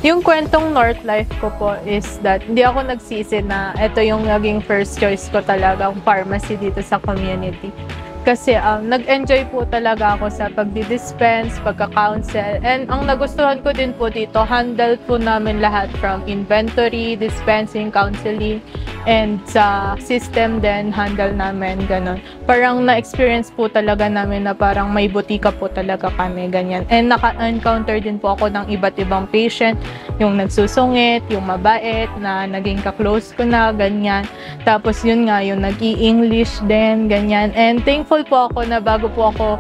Yung kwentong North Life ko po is that hindi ako nagsisi na ito yung naging first choice ko talaga, ang pharmacy dito sa community. Kasi nag-enjoy po talaga ako sa pagdi-dispense, pagka-counsel. And ang nagustuhan ko din po dito, handle po namin lahat from inventory, dispensing, counseling, and sa system din, handle namin, ganun. Parang na-experience po talaga namin na parang may butika po talaga kami, ganyan. And naka-encounter din po ako ng iba't ibang patient, yung nagsusungit, yung mabait, na naging ka-close ko na, ganyan. Tapos yun nga, yung nag-i-English din, ganyan. And thankful po ako na bago po ako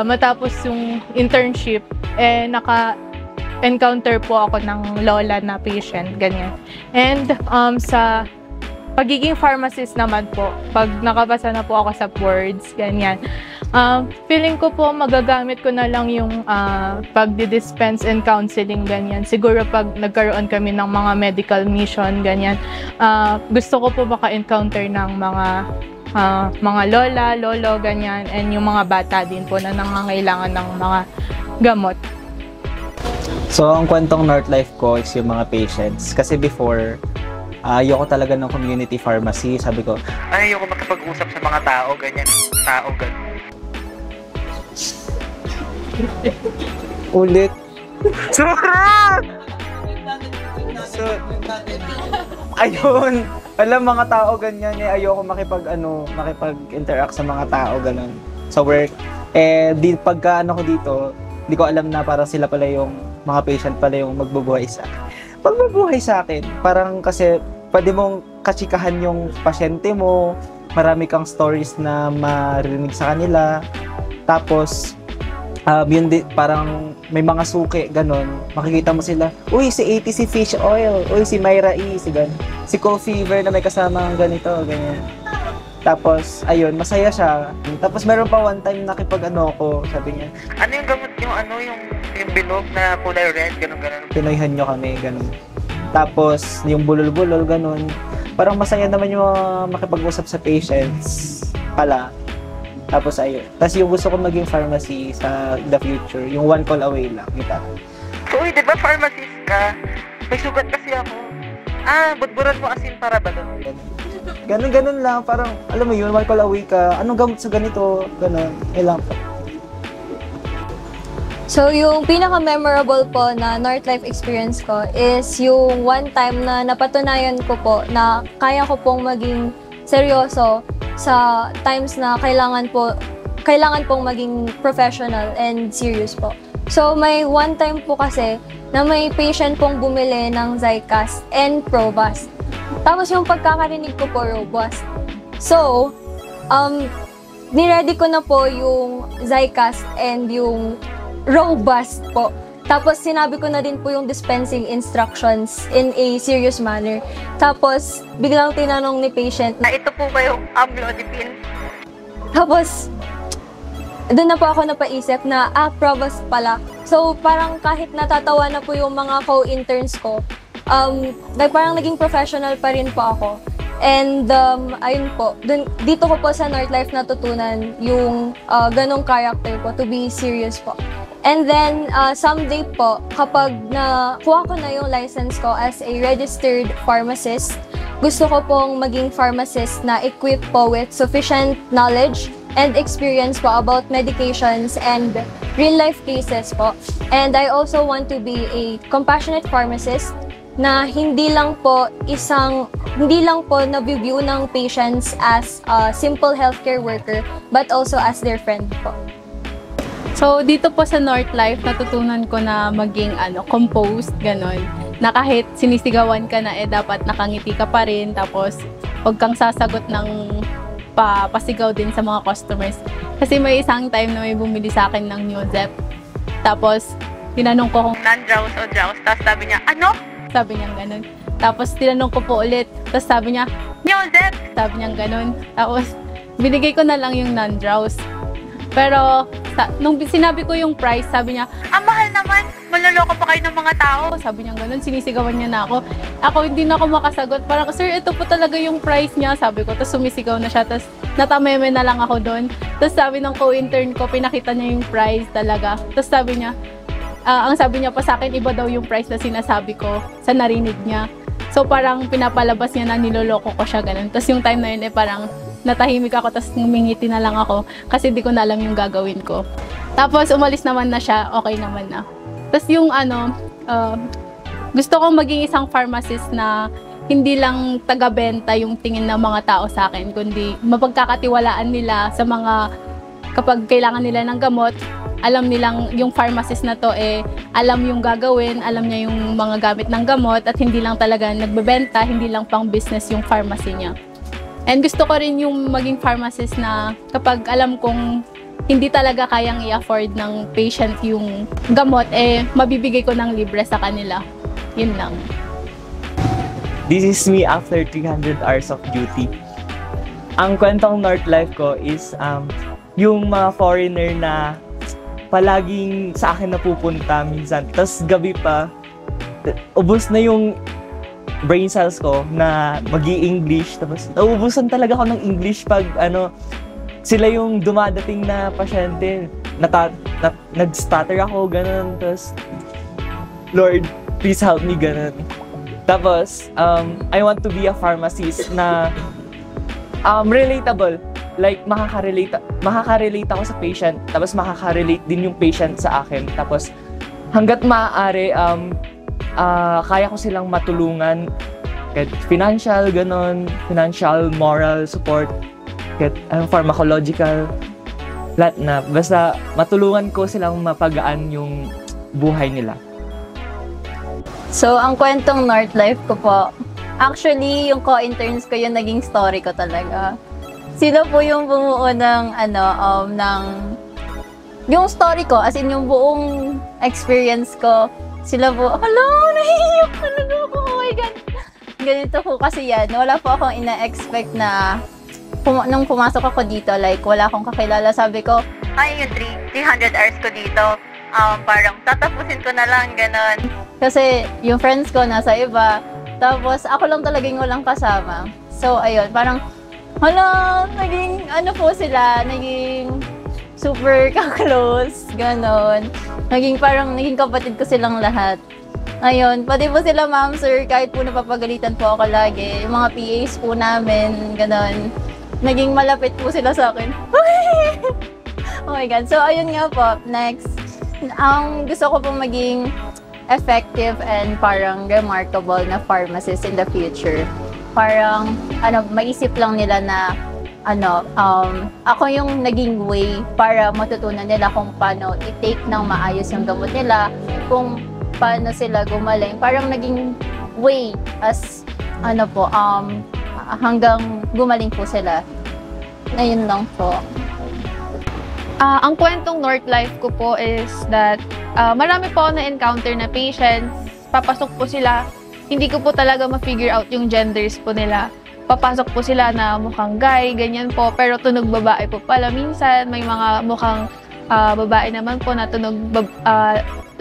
matapos yung internship, naka-encounter po ako ng lola na patient, ganyan. And sa pagiging pharmacist naman po, pag nakabasa na po ako sa words, ganyan, feeling ko po magagamit ko na lang yung pagdi-dispense and counseling, ganyan. Siguro pag nagkaroon kami ng mga medical mission, ganyan, gusto ko po maka-encounter ng mga lola, lolo, ganyan, and yung mga bata din po na nangangailangan ng mga gamot. So, ang kwentong North Life ko is yung mga patients. Kasi before, ayoko talaga ng community pharmacy. Sabi ko, ayoko makipag-usap sa mga tao, ganyan. Ulit. Sarap! So, ayun. Alam, mga tao ganyan ayoko makipag-interact sa mga tao ganun sa work. Di pagka ko dito, di ko alam na parang sila pala yung mga patient pala yung magbubuhay sa akin. Pagbubuhay sa akin, parang kasi pwede mong katsikahan yung pasyente mo, marami kang stories na marinig sa kanila. Tapos yun parang may mga suki, ganun. Makikita mo sila, uy, si ATC Fish Oil, uy, si Myra E, si Cold Fever na may kasamang ganito, ganyan. Tapos, ayun, masaya siya. Tapos meron pa one time ako, sabi niya, ano yung gamot yung bilog na kulay red, ganun. Pinoyhan nyo kami, ganun. Tapos, yung bulol-bulol, ganun. Parang masaya naman yung makipag-usap sa patients pala. Tapos ayun. Tapos yung gusto ko maging pharmacy sa the future, yung one call away lang. Kita. So, uy, di ba pharmacist ka? May sugat kasi ako. Budburan mo asin para ba doon? Ganun lang. Parang, alam mo yun, one call away ka. Anong gamot sa ganito? Ganun. Ilang pa. So, yung pinaka-memorable po na North Life experience ko is yung one time na napatunayan ko po na kaya ko pong maging seryoso sa times na kailangan pong maging professional and serious po. So, may one time po kasi na may patient pong bumili ng Zicast and Provast. Tapos yung pagkakarinig ko po, Robust. So, niready ko na po yung Zicast and yung Robust po. Tapos, sinabi ko na din po yung dispensing instructions in a serious manner. Tapos, biglang tinanong ni patient na ito po ba yung amlodipine? Tapos, doon na po ako napaisip na, Provast pala. So, parang kahit natatawa na po yung mga co-interns ko, parang naging professional pa rin po ako. And, ayun po, dito ko po sa North Life natutunan yung ganong character po, to be serious po. And then, someday po, kapag nakuha ko na yung license ko as a registered pharmacist, gusto ko pong maging pharmacist na equipped po with sufficient knowledge and experience po about medications and real-life cases po. And I also want to be a compassionate pharmacist na hindi lang po na-view ng patients as a simple healthcare worker, but also as their friend po. So, dito po sa North Life, natutunan ko na maging composed, ganon. Na kahit sinisigawan ka na, dapat nakangiti ka pa rin. Tapos, huwag kang sasagot ng pasigaw din sa mga customers. Kasi may isang time na may bumili sa akin ng Newzep. Tapos, tinanong ko kung non-drowse o drowse. Tapos sabi niya, ano? Sabi niya ganon. Tapos, tinanong ko po ulit. Tapos sabi niya, Newzep! Sabi niya ganon. Tapos, binigay ko na lang yung non-drowse. Pero, nung sinabi ko yung price, sabi niya, mahal naman, manloloko pa kayo ng mga tao. Sabi niya ganun, sinisigawan niya na ako. Ako, hindi na ako makasagot. Parang, sir, ito po talaga yung price niya. Sabi ko, tapos sumisigaw na siya. Tapos, natameme na lang ako doon. Tapos sabi ng co-intern ko, pinakita niya yung price talaga. Tapos sabi niya, ang sabi niya pa sa akin, iba daw yung price na sinasabi ko sa narinig niya. So parang pinapalabas niya na niloloko ko siya ganun. Tapos yung time na yun parang natahimik ako, tapos ngumingiti na lang ako kasi di ko na alam yung gagawin ko. Tapos umalis naman na siya, okay naman na. Tapos yung gusto kong maging isang pharmacist na hindi lang taga-benta yung tingin ng mga tao sa akin, kundi mapagkakatiwalaan nila sa mga kapag kailangan nila ng gamot, alam nilang yung pharmacist na to alam yung gagawin, alam niya yung mga gamit ng gamot at hindi lang talaga nagbebenta, hindi lang pang business yung pharmacy niya. And gusto ko rin yung maging pharmacist na kapag alam kong hindi talaga kayang i-afford ng patient yung gamot, mabibigay ko ng libre sa kanila. Yun lang. This is me after 300 hours of duty. Ang kwentong North Life ko is yung mga foreigner na palaging sa akin napupunta minsan. Tapos gabi pa, ubos na yung brain cells ko na mag-i-English. Tapos nauubusan talaga ako ng English pag sila yung dumadating na pasyente. Nag-stutter ako, ganun. Tapos, Lord, please help me, ganun. Tapos, I want to be a pharmacist na relatable. Like, makaka-relate ako sa patient, tapos makaka-relate din yung patient sa akin. Tapos, hanggat maaari, kaya ko silang matulungan. Kahit financial, ganon, financial, moral support, kahit pharmacological, lahat na. Basta, matulungan ko silang mapagaan yung buhay nila. So, ang kwentong North Life ko po, actually, yung co-interns ko yung naging story ko talaga. Sila po yung bumuo ng, yung story ko, as in yung buong experience ko, sila po, hala, nahihiyak talaga ako, oh my God. Ganito po kasi yan, wala po akong ina-expect na, nung pumasok ako dito, like, wala akong kakilala, sabi ko, ay, yung 300 hours ko dito, parang tatapusin ko na lang, ganon. Kasi yung friends ko nasa iba, tapos ako lang talagang walang kasama. So, ayun, parang, hala, naging, naging super ka-close, ganon. Naging kapatid ko silang lahat. Ayun, pati po sila ma'am, sir, kahit po napapagalitan po ako lagi, yung mga PAs po namin, ganon. Naging malapit po sila sa akin. Oh my God. So, ayun nga po, next. Ang gusto ko pong maging effective and parang remarkable na pharmacist in the future. Parang, maisip lang nila na, ako yung naging way para matutunan nila kung paano i-take ng maayos yung gamot nila, kung paano sila gumaling. Parang naging way as, hanggang gumaling po sila. Ayun lang po. Ang kwentong North Life ko po is that marami po ako na-encounter na patients, papasok po sila, hindi ko po talaga ma-figure out yung genders po nila. Papasok po sila na mukhang guy, ganyan po, pero tunog babae po pala minsan. May mga mukhang babae naman po na tunog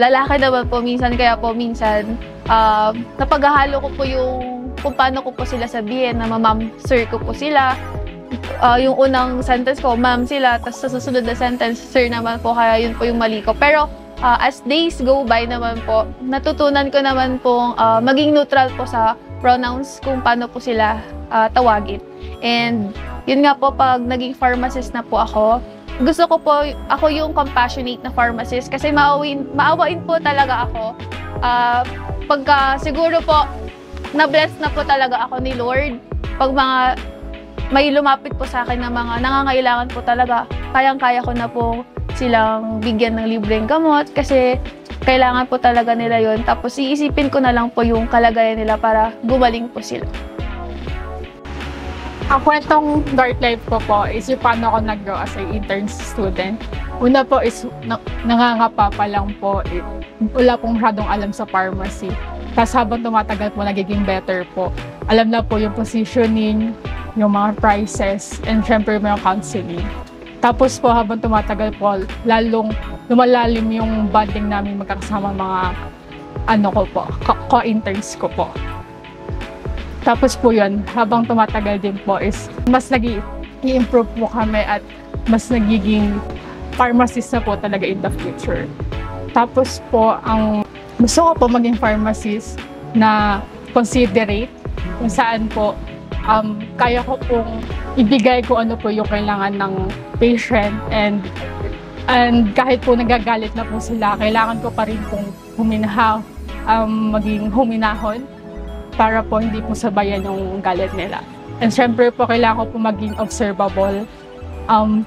lalaki naman po minsan. Kaya po minsan, napaghahalo ko po yung kung paano ko po sila sabihin na ma'am, sir ko po sila. Yung unang sentence ko, ma'am sila, tapos sa susunod na sentence, sir naman po, kaya yun po yung mali ko. Pero as days go by naman po, natutunan ko naman po maging neutral po sa pronouns kung paano po sila tawagin. And yun nga po, pag naging pharmacist na po ako, gusto ko po, ako yung compassionate na pharmacist kasi maawain po talaga ako. Pagka siguro po, na-bless na po talaga ako ni Lord. Pag may lumapit po sa akin na mga nangangailangan po talaga, kayang-kaya ko na po silang bigyan ng libreng gamot kasi kailangan po talaga nila yon. Tapos iisipin ko na lang po yung kalagayan nila para gumaling po sila. Ang kwentong North Life ko po is yung paano ako nag-grow as an intern student. Una po is nangangapa pa lang po. Wala pong masyadong alam sa pharmacy. Tapos habang tumatagal po, nagiging better po. Alam na po yung positioning, yung mga prices, and syempre yung counseling. Tapos po habang tumatagal po, lalong lumalalim yung bonding namin magkakasama mga co-interns ko po. Tapos po yun, habang tumatagal din po is mas nag-i-improve po kami at mas nagiging pharmacist na po talaga in the future. Tapos po, ang gusto ko po maging pharmacist na considerate kung saan po kaya ko pong ibigay kung ano po yung kailangan ng patient and kahit po nagagalit na po sila, kailangan ko pa rin pong maging huminahon para po hindi po sabayan yung galit nila. And syempre po kailangan ko po maging observable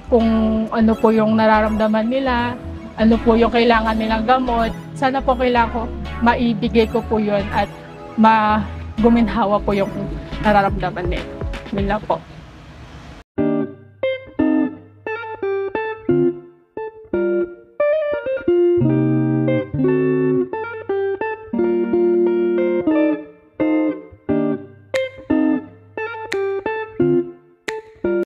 kung ano po yung nararamdaman nila, ano po yung kailangan nilang gamot. Sana po kailangan ko maibigay ko po yun at guminhawa po yung nararamdaman nila. Yun lang po.